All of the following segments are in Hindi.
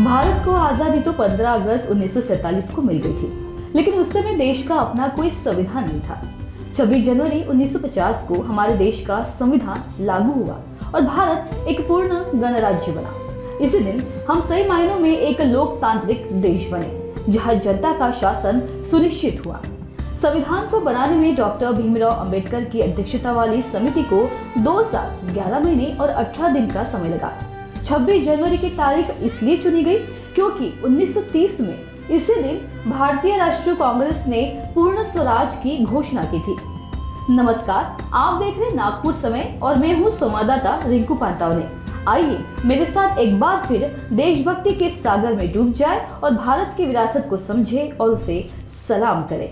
भारत को आजादी तो 15 अगस्त 1947 को मिल गई थी, लेकिन उस समय देश का अपना कोई संविधान नहीं था। 26 जनवरी 1950 को हमारे देश का संविधान लागू हुआ और भारत एक पूर्ण गणराज्य बना। इसी दिन हम सही मायनों में एक लोकतांत्रिक देश बने, जहां जनता का शासन सुनिश्चित हुआ। संविधान को बनाने में डॉक्टर भीमराव अंबेडकर की अध्यक्षता वाली समिति को 2 साल 11 महीने और 18 दिन का समय लगा। 26 जनवरी की तारीख इसलिए चुनी गई क्योंकि 1930 में इसी दिन भारतीय राष्ट्रीय कांग्रेस ने पूर्ण स्वराज की घोषणा की थी। नमस्कार, आप देख रहे नागपुर समय और मैं हूँ संवाददाता रिंकू पांतावले। आइए मेरे साथ एक बार फिर देशभक्ति के सागर में डूब जाए और भारत की विरासत को समझे और उसे सलाम करें।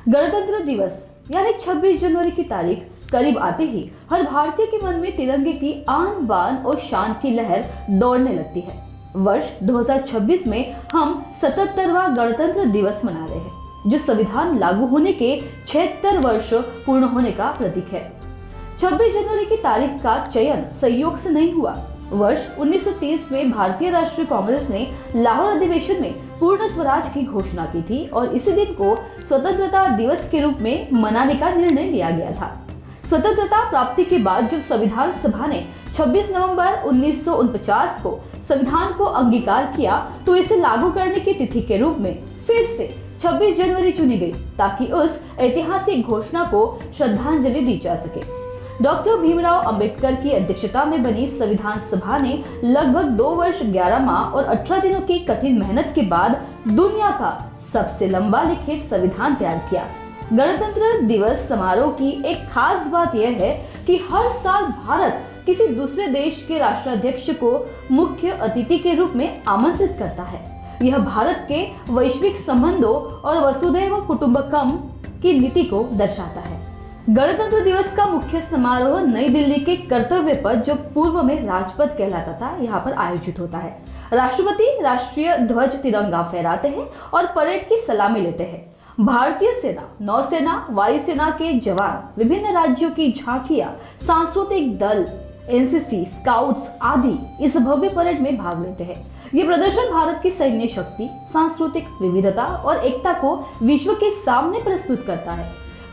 गणतंत्र दिवस यानी 26 जनवरी की तारीख करीब आते ही हर भारतीय के मन में तिरंगे की आन बान और शान की लहर दौड़ने लगती है। वर्ष 2026 में हम 77वां गणतंत्र दिवस मना रहे हैं, जो संविधान लागू होने के 76 वर्ष पूर्ण होने का प्रतीक है। 26 जनवरी की तारीख का चयन संयोग से नहीं हुआ। वर्ष 1930 में भारतीय राष्ट्रीय कांग्रेस ने लाहौर अधिवेशन में पूर्ण स्वराज की घोषणा की थी और इसी दिन को स्वतंत्रता दिवस के रूप में मनाने का निर्णय लिया गया था। स्वतंत्रता प्राप्ति के बाद जब संविधान सभा ने 26 नवंबर 1949 को संविधान को अंगीकार किया, तो इसे लागू करने की तिथि के रूप में फिर से 26 जनवरी चुनी गई, ताकि उस ऐतिहासिक घोषणा को श्रद्धांजलि दी जा सके। डॉक्टर भीमराव अंबेडकर की अध्यक्षता में बनी संविधान सभा ने लगभग 2 वर्ष 11 माह और 18 दिनों की कठिन मेहनत के बाद दुनिया का सबसे लंबा लिखित संविधान तैयार किया। गणतंत्र दिवस समारोह की एक खास बात यह है कि हर साल भारत किसी दूसरे देश के राष्ट्राध्यक्ष को मुख्य अतिथि के रूप में आमंत्रित करता है। यह भारत के वैश्विक संबंधों और वसुधैव कुटुंबकम की नीति को दर्शाता है। गणतंत्र दिवस का मुख्य समारोह नई दिल्ली के कर्तव्य पथ, जो पूर्व में राजपथ कहलाता था, यहाँ पर आयोजित होता है। राष्ट्रपति राष्ट्रीय ध्वज तिरंगा फहराते हैं और परेड की सलामी लेते हैं। भारतीय सेना, नौसेना, वायुसेना के जवान, विभिन्न राज्यों की झांकियां, सांस्कृतिक दल, एनसीसी, स्काउट्स आदि इस भव्य परेड में भाग लेते हैं। ये प्रदर्शन भारत की सैन्य शक्ति, सांस्कृतिक विविधता और एकता को विश्व के सामने प्रस्तुत करता है।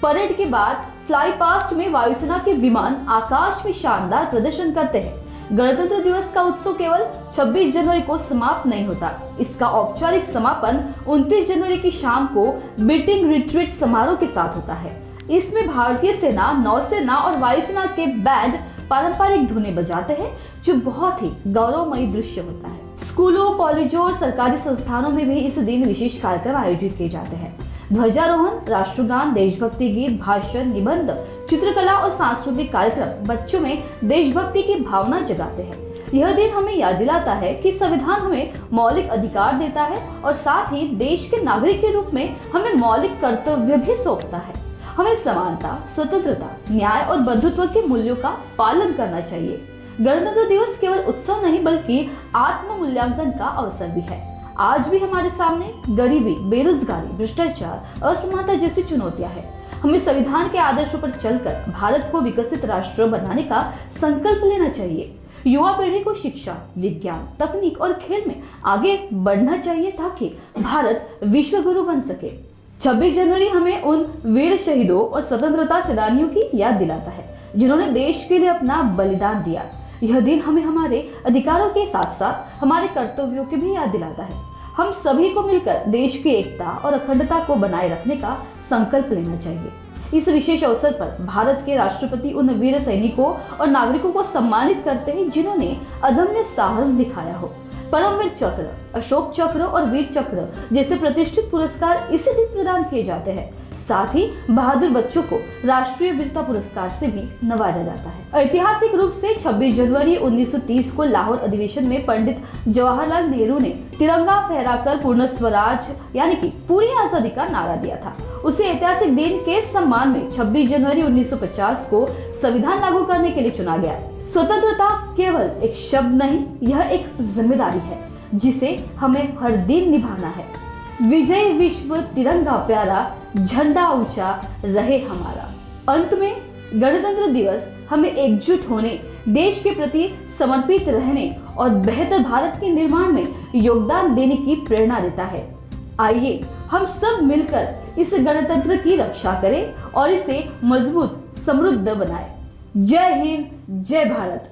परेड के बाद फ्लाई पास्ट में वायुसेना के विमान आकाश में शानदार प्रदर्शन करते हैं। गणतंत्र दिवस का उत्सव केवल 26 जनवरी को समाप्त नहीं होता। इसका औपचारिक समापन 29 जनवरी की शाम को बीटिंग रिट्रीट समारोह के साथ होता है। इसमें भारतीय सेना, नौसेना और वायुसेना के बैंड पारंपरिक धुनें बजाते हैं, जो बहुत ही गौरवमयी दृश्य होता है। स्कूलों, कॉलेजों और सरकारी संस्थानों में भी इस दिन विशेष कार्यक्रम आयोजित किए जाते हैं। ध्वजारोहण, राष्ट्रगान, देशभक्ति गीत, भाषण, निबंध, चित्रकला और सांस्कृतिक कार्यक्रम बच्चों में देशभक्ति की भावना जगाते हैं। यह दिन हमें याद दिलाता है कि संविधान हमें मौलिक अधिकार देता है और साथ ही देश के नागरिक के रूप में हमें मौलिक कर्तव्य भी सौंपता है। हमें समानता, स्वतंत्रता, न्याय और बंधुत्व के मूल्यों का पालन करना चाहिए। गणतंत्र दिवस केवल उत्सव नहीं, बल्कि आत्म मूल्यांकन का अवसर भी है। आज भी हमारे सामने गरीबी, बेरोजगारी, भ्रष्टाचार, असमानता जैसी चुनौतियां हैं। हमें संविधान के आदर्शों पर चलकर भारत को विकसित राष्ट्र बनाने का संकल्प लेना चाहिए। युवा पीढ़ी को शिक्षा, विज्ञान, तकनीक और खेल में आगे बढ़ना चाहिए, ताकि भारत विश्व गुरु बन सके। 26 जनवरी हमें उन वीर शहीदों और स्वतंत्रता सेनानियों की याद दिलाता है, जिन्होंने देश के लिए अपना बलिदान दिया। यह दिन हमें हमारे अधिकारों के साथ साथ हमारे कर्तव्यों की भी याद दिलाता है। हम सभी को मिलकर देश की एकता और अखंडता को बनाए रखने का संकल्प लेना चाहिए। इस विशेष अवसर पर भारत के राष्ट्रपति उन वीर सैनिकों और नागरिकों को सम्मानित करते हैं, जिन्होंने अदम्य साहस दिखाया हो। परमवीर चक्र, अशोक चक्र और वीर चक्र जैसे प्रतिष्ठित पुरस्कार इसी दिन प्रदान किए जाते हैं। साथ ही बहादुर बच्चों को राष्ट्रीय वीरता पुरस्कार से भी नवाजा जाता है। ऐतिहासिक रूप से 26 जनवरी 1930 को लाहौर अधिवेशन में पंडित जवाहरलाल नेहरू ने तिरंगा फहराकर पूर्ण स्वराज यानी कि पूरी आजादी का नारा दिया था। उसी ऐतिहासिक दिन के सम्मान में 26 जनवरी 1950 को संविधान लागू करने के लिए चुना गया। स्वतंत्रता केवल एक शब्द नहीं, यह एक जिम्मेदारी है, जिसे हमें हर दिन निभाना है। विजय विश्व तिरंगा प्यारा, झंडा ऊंचा रहे हमारा। अंत में गणतंत्र दिवस हमें एकजुट होने, देश के प्रति समर्पित रहने और बेहतर भारत के निर्माण में योगदान देने की प्रेरणा देता है। आइए हम सब मिलकर इस गणतंत्र की रक्षा करें और इसे मजबूत समृद्ध बनाएं। जय हिंद, जय भारत।